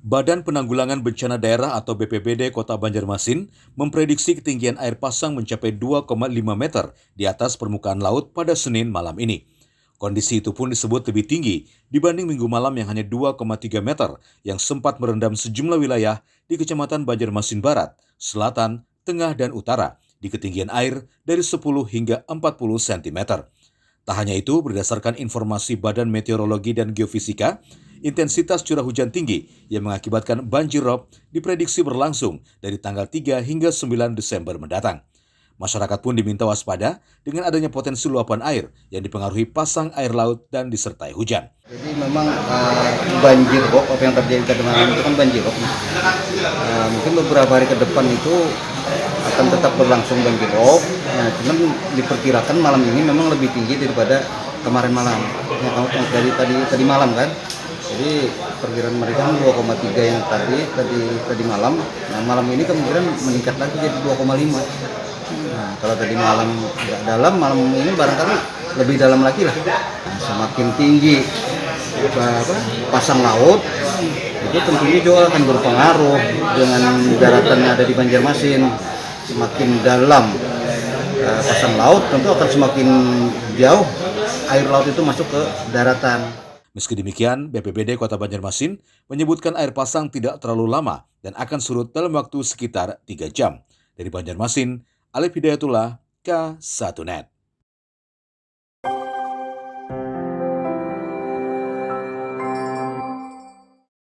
Badan Penanggulangan Bencana Daerah atau BPBD Kota Banjarmasin memprediksi ketinggian air pasang mencapai 2,5 meter di atas permukaan laut pada Senin malam ini. Kondisi itu pun disebut lebih tinggi dibanding minggu malam yang hanya 2,3 meter yang sempat merendam sejumlah wilayah di Kecamatan Banjarmasin Barat, Selatan, Tengah, dan Utara di ketinggian air dari 10 hingga 40 cm. Tak hanya itu, berdasarkan informasi Badan Meteorologi dan Geofisika, intensitas curah hujan tinggi yang mengakibatkan banjir rob diprediksi berlangsung dari tanggal 3 hingga 9 Desember mendatang. Masyarakat pun diminta waspada dengan adanya potensi luapan air yang dipengaruhi pasang air laut dan disertai hujan. Jadi memang banjir rob, apa yang terjadi tadi malam itu kan banjir rob. Mungkin beberapa hari ke depan itu akan tetap berlangsung banjir rob. Nah, cuman diperkirakan malam ini memang lebih tinggi daripada kemarin malam. Dari tadi malam kan. Jadi perkiraan mereka 2,3 yang tadi malam. Nah, malam ini kemungkinan meningkat lagi jadi 2,5. Nah, kalau tadi malam agak dalam, malam ini barangkali lebih dalam lagi lah. Nah, semakin tinggi pasang laut, itu tentunya juga akan berpengaruh dengan daratan yang ada di Banjarmasin. Semakin dalam pasang laut, tentu akan semakin jauh air laut itu masuk ke daratan. Meski demikian, BPBD Kota Banjarmasin menyebutkan air pasang tidak terlalu lama dan akan surut dalam waktu sekitar 3 jam. Dari Banjarmasin, Alif Hidayatullah, K1net.